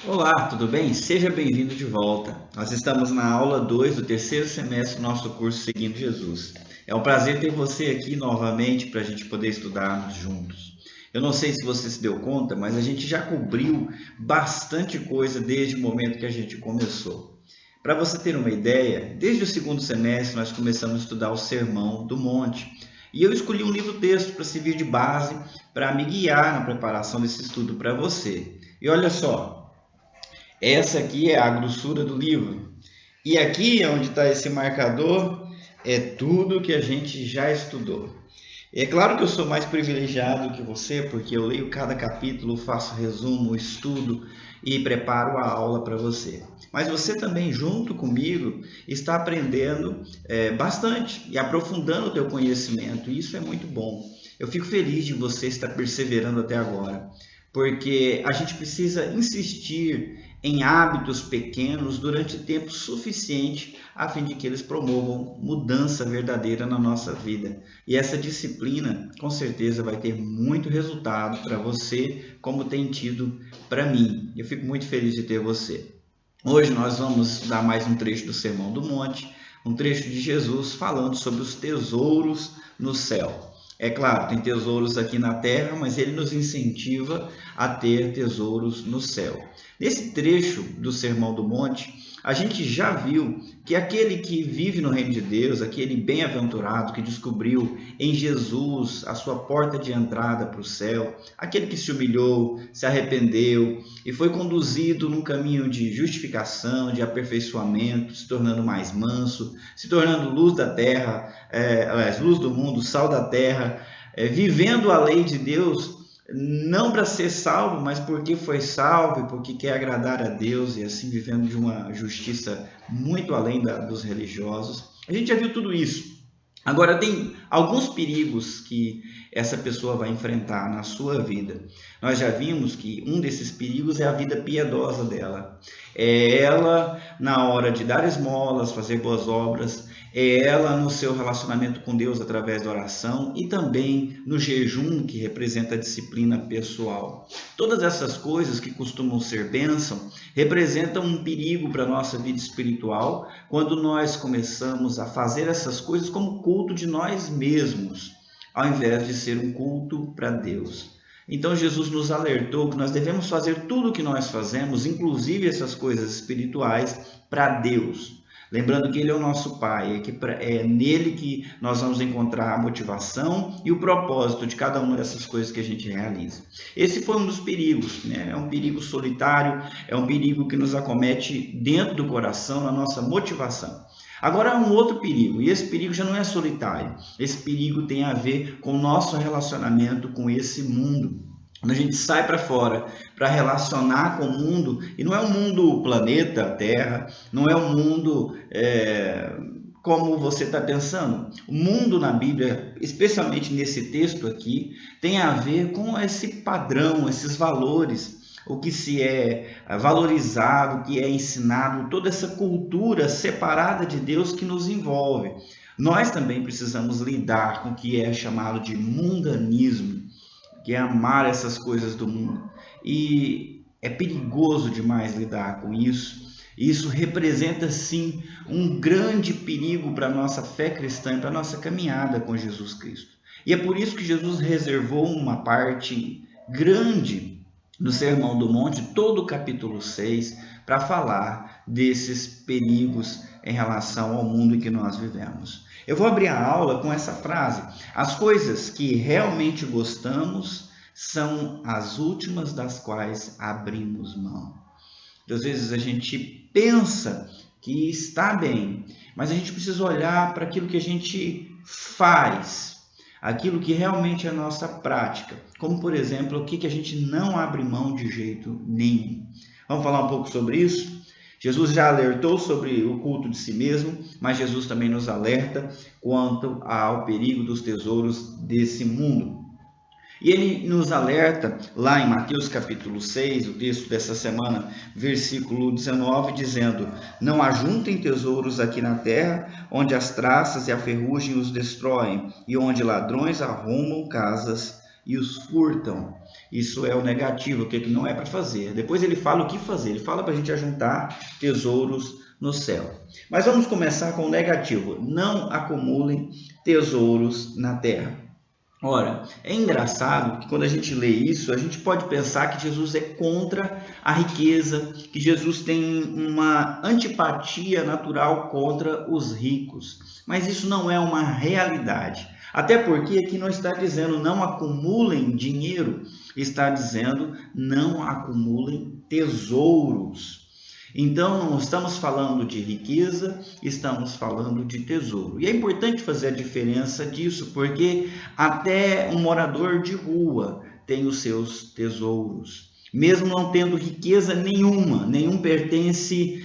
Olá, tudo bem? Seja bem-vindo de volta. Nós estamos na aula 2 do terceiro semestre do nosso curso Seguindo Jesus. É um prazer ter você aqui novamente para a gente poder estudarmos juntos. Eu não sei se você se deu conta, mas a gente já cobriu bastante coisa desde o momento que a gente começou. Para você ter uma ideia, desde o segundo semestre nós começamos a estudar o Sermão do Monte. E eu escolhi um livro-texto para servir de base para me guiar na preparação desse estudo para você. E olha só, essa aqui é a grossura do livro. E aqui, onde está esse marcador, é tudo que a gente já estudou. É claro que eu sou mais privilegiado que você, porque eu leio cada capítulo, faço resumo, estudo e preparo a aula para você. Mas você também, junto comigo, está aprendendo bastante e aprofundando o teu conhecimento. E isso é muito bom. Eu fico feliz de você estar perseverando até agora, porque a gente precisa insistir em hábitos pequenos durante tempo suficiente a fim de que eles promovam mudança verdadeira na nossa vida. E essa disciplina, com certeza, vai ter muito resultado para você, como tem tido para mim. Eu fico muito feliz de ter você. Hoje nós vamos estudar mais um trecho do Sermão do Monte, um trecho de Jesus falando sobre os tesouros no céu. É claro, tem tesouros aqui na terra, mas ele nos incentiva a ter tesouros no céu. Nesse trecho do Sermão do Monte, a gente já viu que aquele que vive no reino de Deus, aquele bem-aventurado que descobriu em Jesus a sua porta de entrada para o céu, aquele que se humilhou, se arrependeu e foi conduzido num caminho de justificação, de aperfeiçoamento, se tornando mais manso, se tornando luz da terra, luz do mundo, sal da terra, vivendo a lei de Deus, não para ser salvo, mas porque foi salvo e porque quer agradar a Deus e assim vivendo de uma justiça muito além dos religiosos. A gente já viu tudo isso. Agora, tem alguns perigos que essa pessoa vai enfrentar na sua vida. Nós já vimos que um desses perigos é a vida piedosa dela. É ela na hora de dar esmolas, fazer boas obras, é ela no seu relacionamento com Deus através da oração e também no jejum, que representa a disciplina pessoal. Todas essas coisas que costumam ser bênção representam um perigo para a nossa vida espiritual quando nós começamos a fazer essas coisas como culto de nós mesmos, ao invés de ser um culto para Deus. Então Jesus nos alertou que nós devemos fazer tudo o que nós fazemos, inclusive essas coisas espirituais, para Deus. Lembrando que Ele é o nosso Pai, é nele que nós vamos encontrar a motivação e o propósito de cada uma dessas coisas que a gente realiza. Esse foi um dos perigos, né? É um perigo solitário, é um perigo que nos acomete dentro do coração, na nossa motivação. Agora há um outro perigo, e esse perigo já não é solitário, esse perigo tem a ver com o nosso relacionamento com esse mundo. Quando a gente sai para fora para relacionar com o mundo, e não é um mundo planeta Terra, não é um mundo como você está pensando. O mundo na Bíblia, especialmente nesse texto aqui, tem a ver com esse padrão, esses valores, o que se é valorizado, o que é ensinado, toda essa cultura separada de Deus que nos envolve. Nós também precisamos lidar com o que é chamado de mundanismo, que é amar essas coisas do mundo. E é perigoso demais lidar com isso. Isso representa, sim, um grande perigo para a nossa fé cristã e para a nossa caminhada com Jesus Cristo. E é por isso que Jesus reservou uma parte grande do Sermão do Monte, todo o capítulo 6, para falar desses perigos em relação ao mundo em que nós vivemos. Eu vou abrir a aula com essa frase: as coisas que realmente gostamos são as últimas das quais abrimos mão. Às vezes a gente pensa que está bem, mas a gente precisa olhar para aquilo que a gente faz, aquilo que realmente é a nossa prática, como por exemplo, o que a gente não abre mão de jeito nenhum. Vamos falar um pouco sobre isso? Jesus já alertou sobre o culto de si mesmo, mas Jesus também nos alerta quanto ao perigo dos tesouros desse mundo. E ele nos alerta lá em Mateus capítulo 6, o texto dessa semana, versículo 19, dizendo: não ajuntem tesouros aqui na terra, onde as traças e a ferrugem os destroem, e onde ladrões arrombam casas e os furtam. Isso é o negativo, o que não é para fazer. Depois ele fala o que fazer, ele fala para a gente ajuntar tesouros no céu. Mas vamos começar com o negativo: não acumulem tesouros na terra. Ora, é engraçado que quando a gente lê isso, a gente pode pensar que Jesus é contra a riqueza, que Jesus tem uma antipatia natural contra os ricos. Mas isso não é uma realidade. Até porque aqui não está dizendo não acumulem dinheiro, está dizendo não acumulem tesouros. Então, não estamos falando de riqueza, estamos falando de tesouro. E é importante fazer a diferença disso, porque até um morador de rua tem os seus tesouros. Mesmo não tendo riqueza nenhuma, nenhum pertence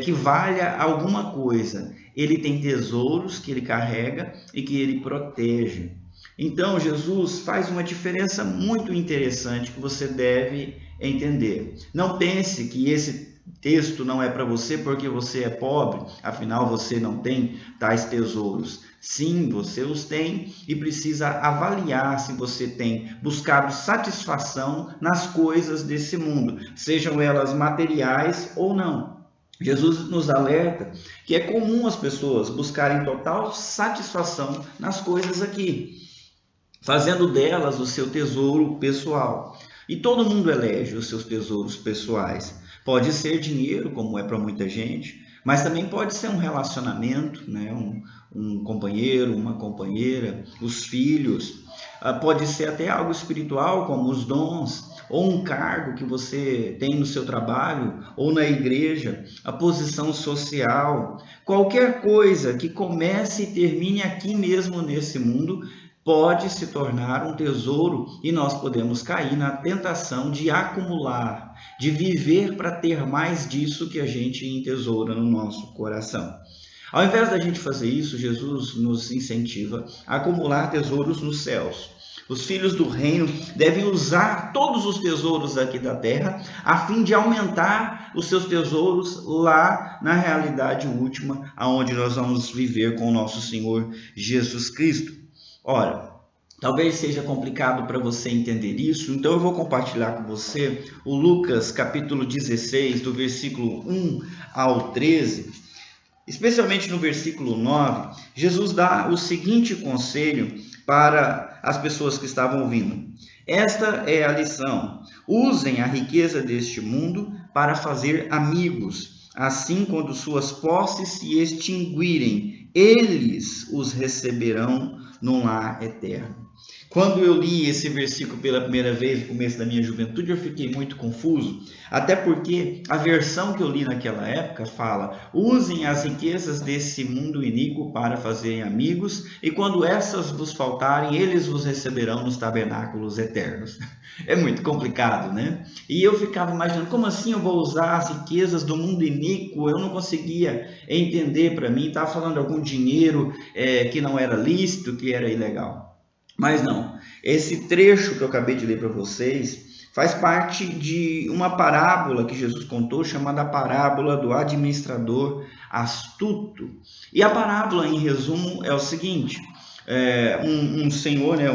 que valha alguma coisa, ele tem tesouros que ele carrega e que ele protege. Então, Jesus faz uma diferença muito interessante que você deve entender. Não pense que esse texto não é para você porque você é pobre, afinal você não tem tais tesouros. Sim, você os tem e precisa avaliar se você tem buscado satisfação nas coisas desse mundo, sejam elas materiais ou não. Jesus nos alerta que é comum as pessoas buscarem total satisfação nas coisas aqui, fazendo delas o seu tesouro pessoal. E todo mundo elege os seus tesouros pessoais. Pode ser dinheiro, como é para muita gente, mas também pode ser um relacionamento, né? Um companheiro, uma companheira, os filhos. Pode ser até algo espiritual, como os dons, ou um cargo que você tem no seu trabalho, ou na igreja, a posição social. Qualquer coisa que comece e termine aqui mesmo nesse mundo pode se tornar um tesouro e nós podemos cair na tentação de acumular, de viver para ter mais disso que a gente entesoura no nosso coração. Ao invés da gente fazer isso, Jesus nos incentiva a acumular tesouros nos céus. Os filhos do reino devem usar todos os tesouros aqui da terra a fim de aumentar os seus tesouros lá na realidade última, aonde nós vamos viver com o nosso Senhor Jesus Cristo. Ora, talvez seja complicado para você entender isso, então eu vou compartilhar com você o Lucas capítulo 16, do versículo 1 ao 13. Especialmente no versículo 9, Jesus dá o seguinte conselho para as pessoas que estavam ouvindo. Esta é a lição: usem a riqueza deste mundo para fazer amigos. Assim, quando suas posses se extinguirem, eles os receberão num lar eterno. Quando eu li esse versículo pela primeira vez, no começo da minha juventude, eu fiquei muito confuso, até porque a versão que eu li naquela época fala: usem as riquezas desse mundo iníquo para fazerem amigos, e quando essas vos faltarem, eles vos receberão nos tabernáculos eternos. É muito complicado, né? E eu ficava imaginando, como assim eu vou usar as riquezas do mundo iníquo? Eu não conseguia entender. Para mim, estava falando de algum dinheiro que não era lícito, que era ilegal. Mas não, esse trecho que eu acabei de ler para vocês faz parte de uma parábola que Jesus contou, chamada a parábola do administrador astuto. E a parábola, em resumo, é o seguinte: um senhor, né,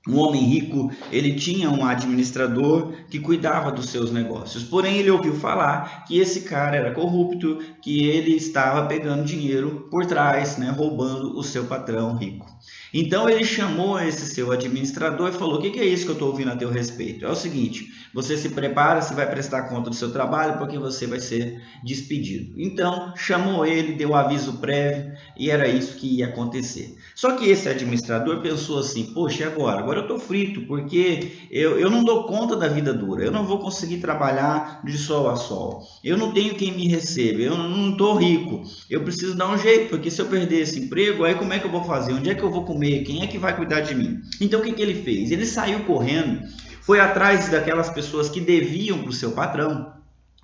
um homem rico, ele tinha um administrador que cuidava dos seus negócios. Porém, ele ouviu falar que esse cara era corrupto, que ele estava pegando dinheiro por trás, né, roubando o seu patrão rico. Então, ele chamou esse seu administrador e falou: o que é isso que eu estou ouvindo a teu respeito? É o seguinte: você se prepara, você vai prestar conta do seu trabalho, porque você vai ser despedido. Então, chamou ele, deu aviso prévio, e era isso que ia acontecer. Só que esse administrador pensou assim: poxa, e agora? Agora eu estou frito, porque eu não dou conta da vida dura, eu não vou conseguir trabalhar de sol a sol, eu não tenho quem me receba, eu não estou rico, eu preciso dar um jeito, porque se eu perder esse emprego, aí como é que eu vou fazer? Onde é que eu vou comer? Quem é que vai cuidar de mim? Então, o que ele fez? Ele saiu correndo, foi atrás daquelas pessoas que deviam para o seu patrão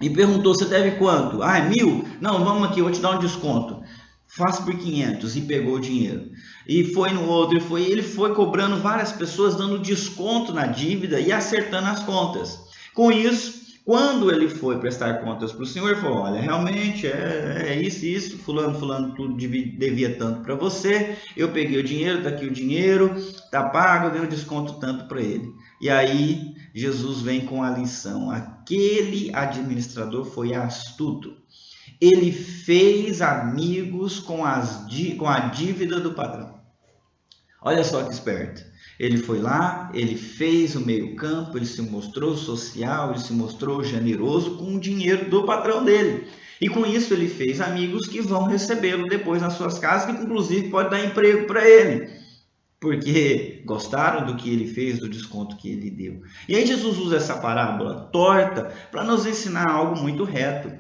e perguntou: você deve quanto? Ah, é 1.000? Não, vamos aqui, eu vou te dar um desconto. Faça por 500, e pegou o dinheiro. E foi no outro, ele foi cobrando várias pessoas, dando desconto na dívida e acertando as contas. Com isso, Quando ele foi prestar contas para o Senhor, ele falou: olha, realmente é isso, fulano, tudo devia tanto para você, eu peguei o dinheiro, está aqui o dinheiro, está pago, eu dei um desconto tanto para ele. E aí Jesus vem com a lição: aquele administrador foi astuto, ele fez amigos com a dívida do patrão. Olha só que esperto. Ele foi lá, ele fez o meio-campo, ele se mostrou social, ele se mostrou generoso com o dinheiro do patrão dele. E com isso ele fez amigos que vão recebê-lo depois nas suas casas, que inclusive pode dar emprego para ele, porque gostaram do que ele fez, do desconto que ele deu. E aí Jesus usa essa parábola torta para nos ensinar algo muito reto.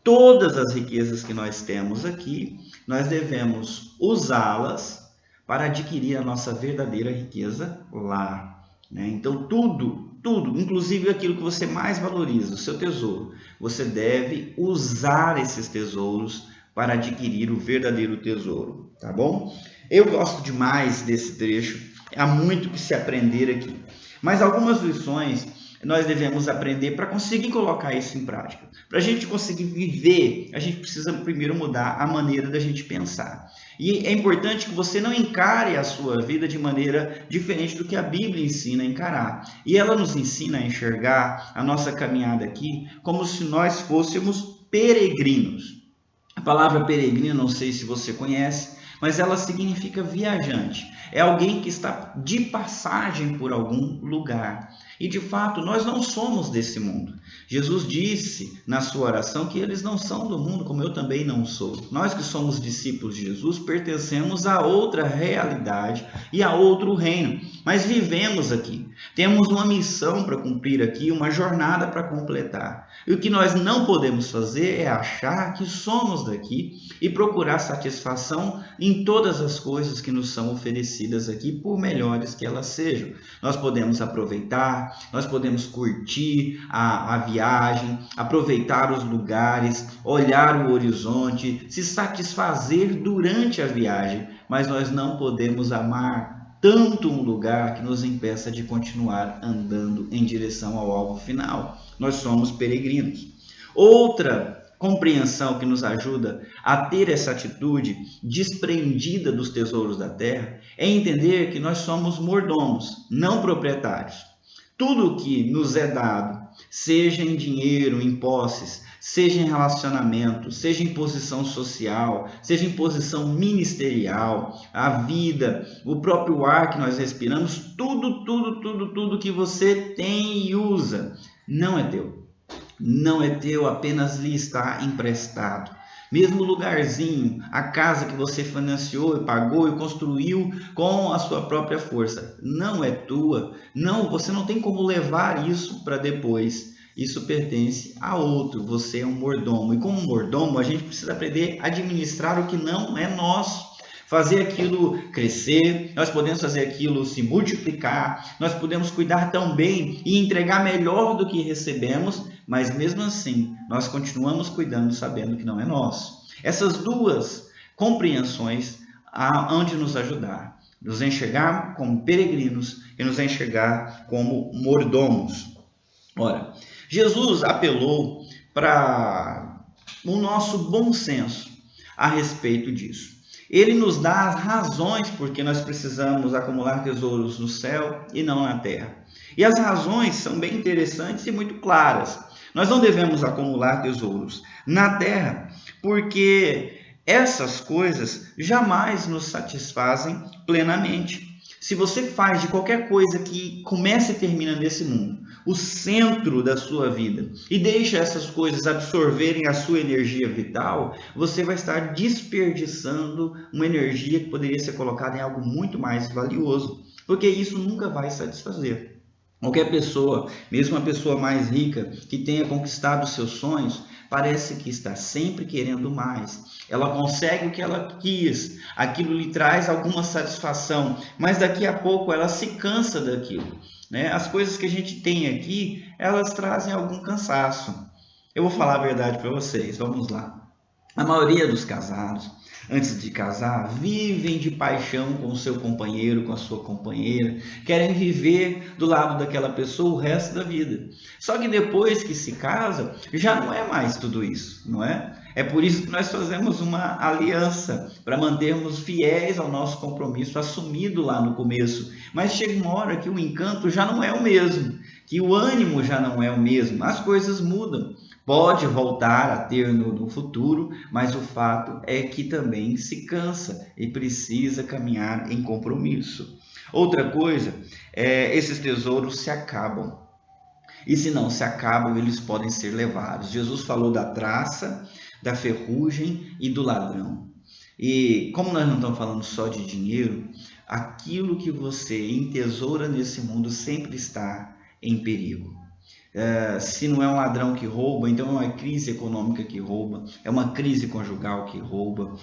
Todas as riquezas que nós temos aqui, nós devemos usá-las para adquirir a nossa verdadeira riqueza lá, né? Então tudo, inclusive aquilo que você mais valoriza, o seu tesouro, você deve usar esses tesouros para adquirir o verdadeiro tesouro, tá bom? Eu gosto demais desse trecho, há muito que se aprender aqui, mas algumas lições nós devemos aprender para conseguir colocar isso em prática. Para a gente conseguir viver, a gente precisa primeiro mudar a maneira da gente pensar. E é importante que você não encare a sua vida de maneira diferente do que a Bíblia ensina a encarar. E ela nos ensina a enxergar a nossa caminhada aqui como se nós fôssemos peregrinos. A palavra peregrino, não sei se você conhece, mas ela significa viajante. É alguém que está de passagem por algum lugar. E de fato, nós não somos desse mundo. Jesus disse na sua oração que eles não são do mundo, como eu também não sou. Nós que somos discípulos de Jesus pertencemos a outra realidade e a outro reino. Mas vivemos aqui. Temos uma missão para cumprir aqui, uma jornada para completar. E o que nós não podemos fazer é achar que somos daqui e procurar satisfação em todas as coisas que nos são oferecidas aqui, por melhores que elas sejam. Nós podemos aproveitar, nós podemos curtir a viagem, aproveitar os lugares, olhar o horizonte, se satisfazer durante a viagem, mas nós não podemos amar tanto um lugar que nos impeça de continuar andando em direção ao alvo final. Nós somos peregrinos. Outra compreensão que nos ajuda a ter essa atitude desprendida dos tesouros da terra é entender que nós somos mordomos, não proprietários. Tudo que nos é dado, seja em dinheiro, em posses, seja em relacionamento, seja em posição social, seja em posição ministerial, a vida, o próprio ar que nós respiramos, tudo que você tem e usa, não é teu. Não é teu, apenas lhe está emprestado. Mesmo o lugarzinho, a casa que você financiou e pagou e construiu com a sua própria força, não é tua. Não, você não tem como levar isso para depois. Isso pertence a outro. Você é um mordomo. E como mordomo, a gente precisa aprender a administrar o que não é nosso. Fazer aquilo crescer, nós podemos fazer aquilo se multiplicar, nós podemos cuidar tão bem e entregar melhor do que recebemos, mas mesmo assim, nós continuamos cuidando sabendo que não é nosso. Essas duas compreensões hão de nos ajudar, nos enxergar como peregrinos e nos enxergar como mordomos. Ora, Jesus apelou para o nosso bom senso a respeito disso. Ele nos dá as razões porque nós precisamos acumular tesouros no céu e não na terra. E as razões são bem interessantes e muito claras. Nós não devemos acumular tesouros na terra porque essas coisas jamais nos satisfazem plenamente. Se você faz de qualquer coisa que começa e termina nesse mundo o centro da sua vida e deixa essas coisas absorverem a sua energia vital, você vai estar desperdiçando uma energia que poderia ser colocada em algo muito mais valioso, porque isso nunca vai satisfazer. Qualquer pessoa, mesmo uma pessoa mais rica, que tenha conquistado os seus sonhos, parece que está sempre querendo mais. Ela consegue o que ela quis, aquilo lhe traz alguma satisfação, mas daqui a pouco ela se cansa daquilo, né? As coisas que a gente tem aqui, elas trazem algum cansaço. Eu vou falar a verdade para vocês, vamos lá. A maioria dos casados, antes de casar, vivem de paixão com o seu companheiro, com a sua companheira, querem viver do lado daquela pessoa o resto da vida. Só que depois que se casa, já não é mais tudo isso, não é? É por isso que nós fazemos uma aliança, para mantermos fiéis ao nosso compromisso assumido lá no começo. Mas chega uma hora que o encanto já não é o mesmo, que o ânimo já não é o mesmo, as coisas mudam. Pode voltar a ter no futuro, mas o fato é que também se cansa e precisa caminhar em compromisso. Outra coisa, esses tesouros se acabam. E se não se acabam, eles podem ser levados. Jesus falou da traça, da ferrugem e do ladrão. E como nós não estamos falando só de dinheiro, aquilo que você entesoura nesse mundo sempre está em perigo. Se não é um ladrão que rouba, então é uma crise econômica que rouba, é uma crise conjugal que rouba,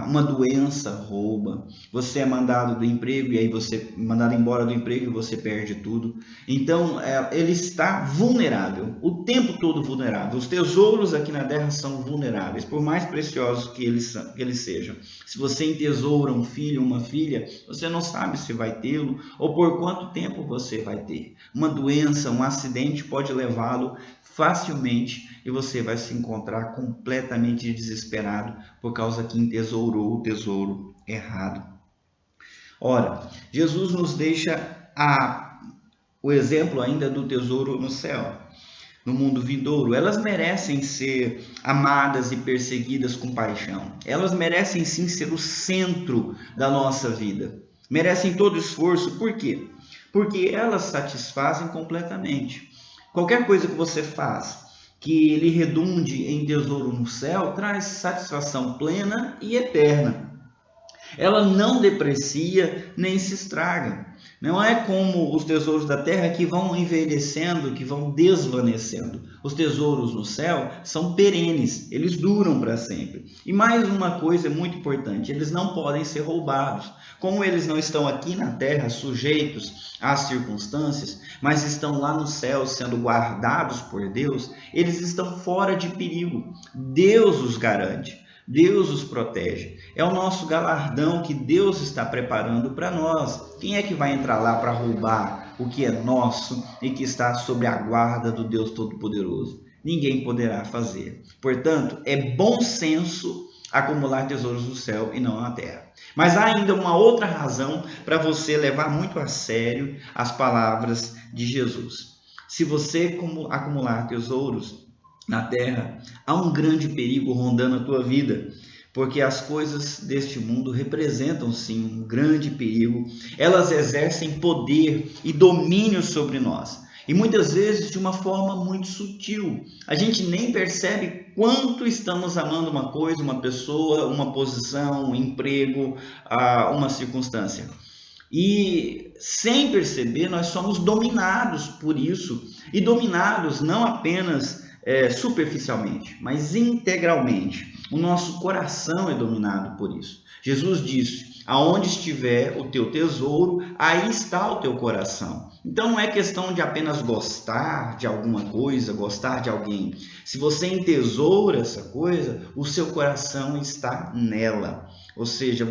uma doença rouba, você é mandado do emprego e aí você é mandado embora do emprego e você perde tudo. Então ele está vulnerável, o tempo todo vulnerável. Os tesouros aqui na terra são vulneráveis, por mais preciosos que eles sejam. Se você entesoura um filho, uma filha, você não sabe se vai tê-lo ou por quanto tempo você vai ter. Uma doença, um acidente pode levá-lo facilmente e você vai se encontrar completamente desesperado por causa que entesourou o tesouro errado. Ora, Jesus nos deixa o exemplo ainda do tesouro no céu, no mundo vindouro. Elas merecem ser amadas e perseguidas com paixão. Elas merecem sim ser o centro da nossa vida. Merecem todo esforço. Por quê? Porque elas satisfazem completamente. Qualquer coisa que você faz que lhe redunde em tesouro no céu traz satisfação plena e eterna. Ela não deprecia nem se estraga. Não é como os tesouros da terra que vão envelhecendo, que vão desvanecendo. Os tesouros no céu são perenes, eles duram para sempre. E mais uma coisa muito importante, eles não podem ser roubados. Como eles não estão aqui na terra sujeitos às circunstâncias, mas estão lá no céu sendo guardados por Deus, eles estão fora de perigo. Deus os garante. Deus os protege. É o nosso galardão que Deus está preparando para nós. Quem é que vai entrar lá para roubar o que é nosso e que está sob a guarda do Deus Todo-Poderoso? Ninguém poderá fazer. Portanto, é bom senso acumular tesouros no céu e não na terra. Mas há ainda uma outra razão para você levar muito a sério as palavras de Jesus. Se você acumular tesouros na terra, há um grande perigo rondando a tua vida, porque as coisas deste mundo representam sim um grande perigo. Elas exercem poder e domínio sobre nós, e muitas vezes de uma forma muito sutil. A gente nem percebe quanto estamos amando uma coisa, uma pessoa, uma posição, um emprego, uma circunstância. E sem perceber, nós somos dominados por isso, e dominados não apenas superficialmente, mas integralmente. O nosso coração é dominado por isso. Jesus disse: aonde estiver o teu tesouro, aí está o teu coração. Então não é questão de apenas gostar de alguma coisa, gostar de alguém. Se você entesoura essa coisa, o seu coração está nela. Ou seja,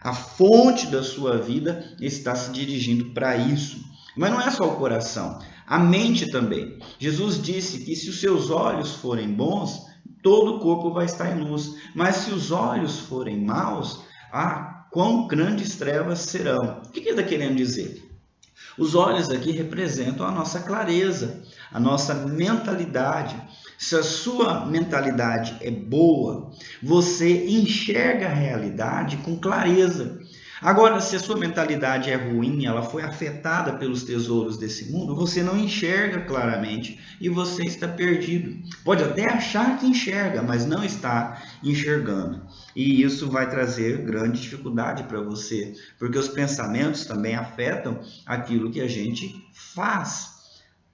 a fonte da sua vida está se dirigindo para isso. Mas não é só o coração, a mente também. Jesus disse que se os seus olhos forem bons, todo o corpo vai estar em luz. Mas se os olhos forem maus, quão grandes trevas serão. O que ele está querendo dizer? Os olhos aqui representam a nossa clareza, a nossa mentalidade. Se a sua mentalidade é boa, você enxerga a realidade com clareza. Agora, se a sua mentalidade é ruim, ela foi afetada pelos tesouros desse mundo, você não enxerga claramente e você está perdido. Pode até achar que enxerga, mas não está enxergando. E isso vai trazer grande dificuldade para você, porque os pensamentos também afetam aquilo que a gente faz.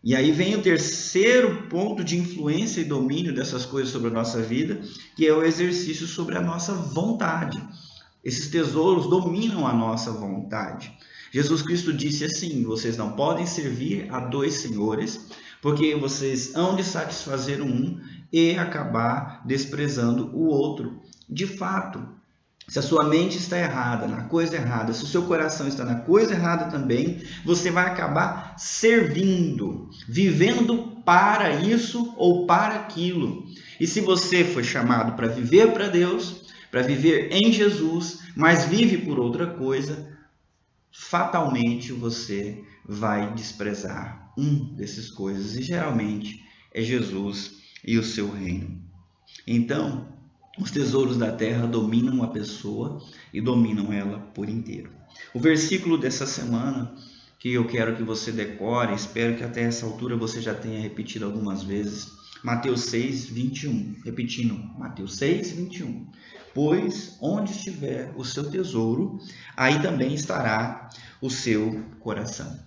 E aí vem o terceiro ponto de influência e domínio dessas coisas sobre a nossa vida, que é o exercício sobre a nossa vontade. Esses tesouros dominam a nossa vontade. Jesus Cristo disse assim: vocês não podem servir a dois senhores, porque vocês hão de satisfazer um e acabar desprezando o outro. de fato, se a sua mente está errada, na coisa errada, se o seu coração está na coisa errada também, você vai acabar servindo, vivendo para isso ou para aquilo. E se você foi chamado para viver para Deus, para viver em Jesus, mas vive por outra coisa, fatalmente você vai desprezar um desses coisas, e geralmente é Jesus e o seu reino. Então, os tesouros da terra dominam a pessoa e dominam ela por inteiro. O versículo dessa semana que eu quero que você decore, espero que até essa altura você já tenha repetido algumas vezes, Mateus 6, 21. Repetindo, Mateus 6, 21. Pois onde estiver o seu tesouro, aí também estará o seu coração.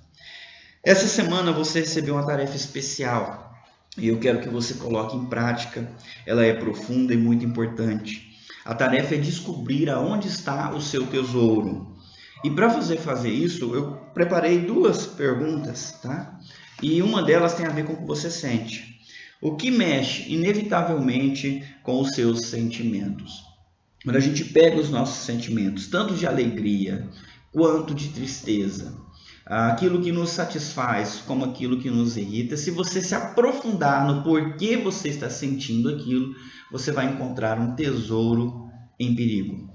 Essa semana você recebeu uma tarefa especial e eu quero que você coloque em prática. Ela é profunda e muito importante. A tarefa é descobrir aonde está o seu tesouro. E para você fazer isso, eu preparei duas perguntas, tá? E uma delas tem a ver com o que você sente. O que mexe inevitavelmente com os seus sentimentos? Quando a gente pega os nossos sentimentos, tanto de alegria quanto de tristeza, aquilo que nos satisfaz como aquilo que nos irrita, se você se aprofundar no porquê você está sentindo aquilo, você vai encontrar um tesouro em perigo,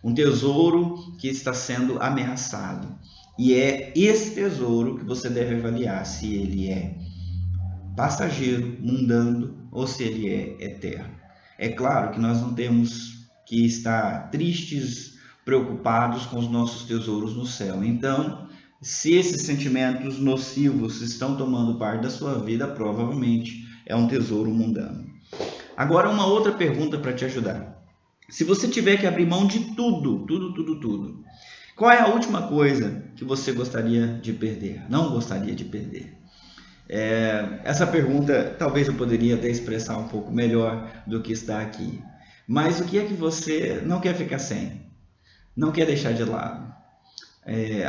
um tesouro que está sendo ameaçado. E é esse tesouro que você deve avaliar se ele é passageiro, mundano ou se ele é eterno. É claro que nós não temos que estar tristes, preocupados com os nossos tesouros no céu. Então, se esses sentimentos nocivos estão tomando parte da sua vida, provavelmente é um tesouro mundano. Agora, uma outra pergunta para te ajudar. Se você tiver que abrir mão de tudo, qual é a última coisa que você gostaria de perder? Não gostaria de perder? Essa pergunta talvez eu poderia até expressar um pouco melhor do que está aqui. Mas o que é que você não quer ficar sem? Não quer deixar de lado?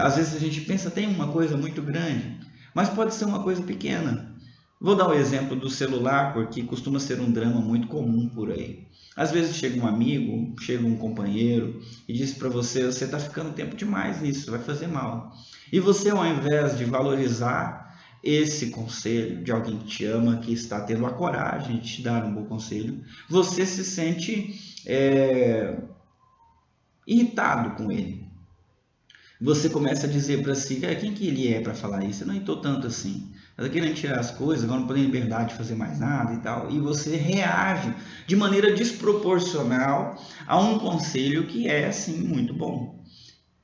Às vezes a gente pensa, tem uma coisa muito grande, mas pode ser uma coisa pequena. Vou dar o exemplo do celular, porque costuma ser um drama muito comum por aí. Às vezes chega um amigo, chega um companheiro e diz para você, você está ficando tempo demais nisso, vai fazer mal. E você, ao invés de valorizar esse conselho de alguém que te ama, que está tendo a coragem de te dar um bom conselho, você se sente irritado com ele. Você começa a dizer para si, quem que ele é para falar isso? Eu não estou tanto assim. Está querendo tirar as coisas, agora não tem liberdade de fazer mais nada e tal. E você reage de maneira desproporcional a um conselho que é, assim, muito bom.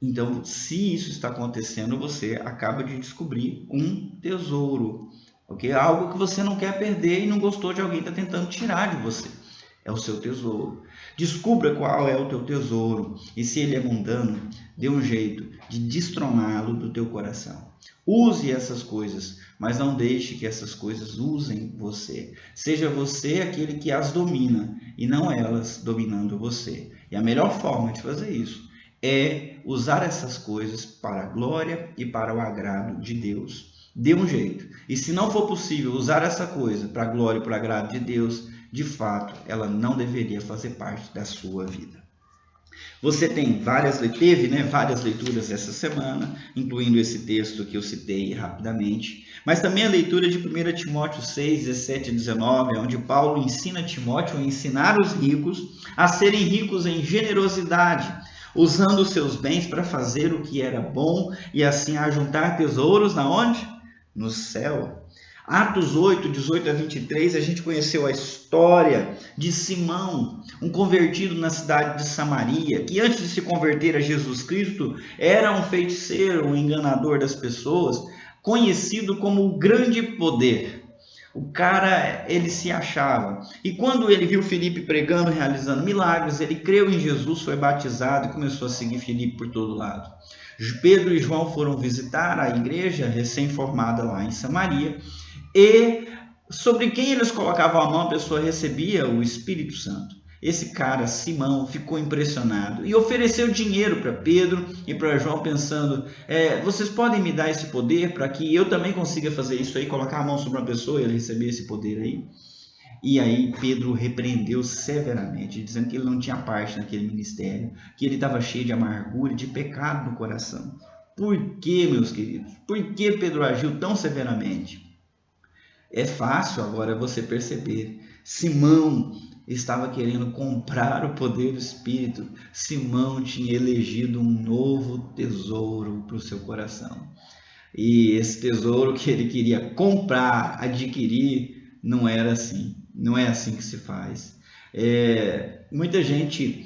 Então, se isso está acontecendo, você acaba de descobrir um tesouro, ok? Algo que você não quer perder e não gostou de alguém que está tentando tirar de você. É o seu tesouro. Descubra qual é o teu tesouro e se ele é mundano, dê um jeito de destroná-lo do teu coração. Use essas coisas, mas não deixe que essas coisas usem você. Seja você aquele que as domina e não elas dominando você. E a melhor forma de fazer isso é usar essas coisas para a glória e para o agrado de Deus. Dê um jeito. E se não for possível usar essa coisa para a glória e para o agrado de Deus, de fato, ela não deveria fazer parte da sua vida. Você teve várias leituras essa semana, incluindo esse texto que eu citei rapidamente, mas também a leitura de 1 Timóteo 6, 17 e 19, onde Paulo ensina Timóteo a ensinar os ricos a serem ricos em generosidade, usando os seus bens para fazer o que era bom e assim ajuntar tesouros na onde? No céu. Atos 8, 18 a 23, a gente conheceu a história de Simão, um convertido na cidade de Samaria, que antes de se converter a Jesus Cristo, era um feiticeiro, um enganador das pessoas, conhecido como o grande poder. O cara, ele se achava. E quando ele viu Filipe pregando, realizando milagres, ele creu em Jesus, foi batizado e começou a seguir Filipe por todo lado. Pedro e João foram visitar a igreja recém-formada lá em Samaria, e sobre quem eles colocavam a mão, a pessoa recebia o Espírito Santo. Esse cara, Simão, ficou impressionado e ofereceu dinheiro para Pedro e para João, pensando, vocês podem me dar esse poder para que eu também consiga fazer isso aí, colocar a mão sobre uma pessoa e ele receber esse poder aí? E aí Pedro repreendeu severamente, dizendo que ele não tinha parte naquele ministério, que ele estava cheio de amargura e de pecado no coração. Por que, meus queridos? Por que Pedro agiu tão severamente? É fácil agora você perceber. Simão estava querendo comprar o poder do Espírito. Simão tinha elegido um novo tesouro para o seu coração. E esse tesouro que ele queria comprar, adquirir, não era assim. Não é assim que se faz. Muita gente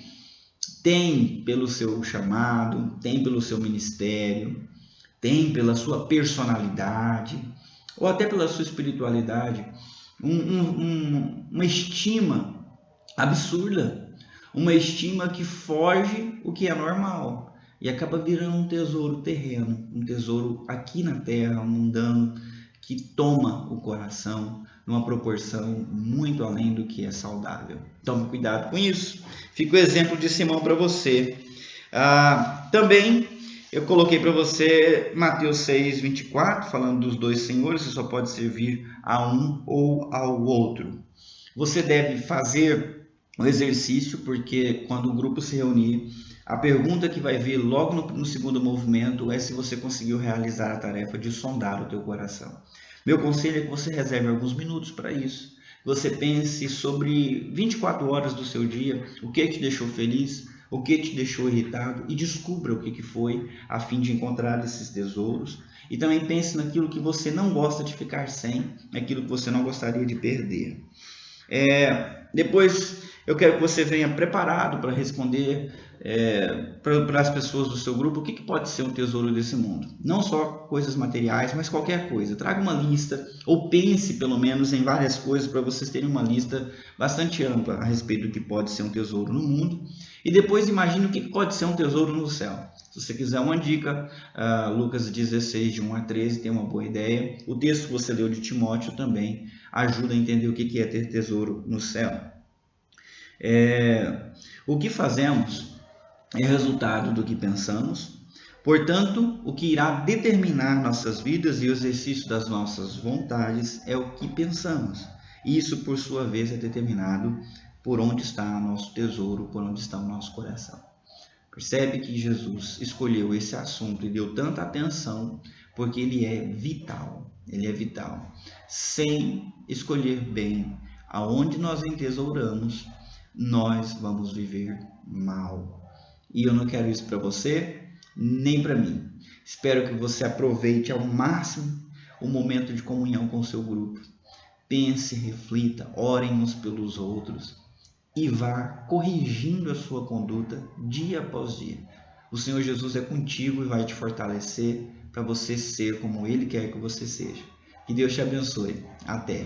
tem pelo seu chamado, tem pelo seu ministério, tem pela sua personalidade, ou até pela sua espiritualidade, uma estima absurda, uma estima que foge o que é normal e acaba virando um tesouro terreno, um tesouro aqui na terra, mundano, que toma o coração numa proporção muito além do que é saudável. Tome cuidado com isso. Fica o exemplo de Simão para você. Também eu coloquei para você Mateus 6, 24, falando dos dois senhores, você só pode servir a um ou ao outro. Você deve fazer o exercício, porque quando o grupo se reunir, a pergunta que vai vir logo no segundo movimento é se você conseguiu realizar a tarefa de sondar o teu coração. Meu conselho é que você reserve alguns minutos para isso. Você pense sobre 24 horas do seu dia, o que te deixou feliz, o que te deixou irritado, e descubra o que foi, a fim de encontrar esses tesouros. E também pense naquilo que você não gosta de ficar sem, naquilo que você não gostaria de perder. Depois eu quero que você venha preparado para responder para as pessoas do seu grupo o que pode ser um tesouro desse mundo. Não só coisas materiais, mas qualquer coisa. Traga uma lista, ou pense pelo menos em várias coisas para vocês terem uma lista bastante ampla a respeito do que pode ser um tesouro no mundo. E depois imagine o que pode ser um tesouro no céu. Se você quiser uma dica, Lucas 16, de 1 a 13, tem uma boa ideia. O texto que você leu de Timóteo também ajuda a entender o que é ter tesouro no céu. O que fazemos é resultado do que pensamos. Portanto, o que irá determinar nossas vidas e o exercício das nossas vontades é o que pensamos. Isso, por sua vez, é determinado por onde está nosso tesouro, por onde está o nosso coração. Percebe que Jesus escolheu esse assunto e deu tanta atenção porque ele é vital. Ele é vital. Sem escolher bem aonde nós entesouramos, nós vamos viver mal. E eu não quero isso para você, nem para mim. Espero que você aproveite ao máximo o momento de comunhão com o seu grupo. Pense, reflita, orem uns pelos outros e vá corrigindo a sua conduta dia após dia. O Senhor Jesus é contigo e vai te fortalecer para você ser como Ele quer que você seja. Que Deus te abençoe. Até!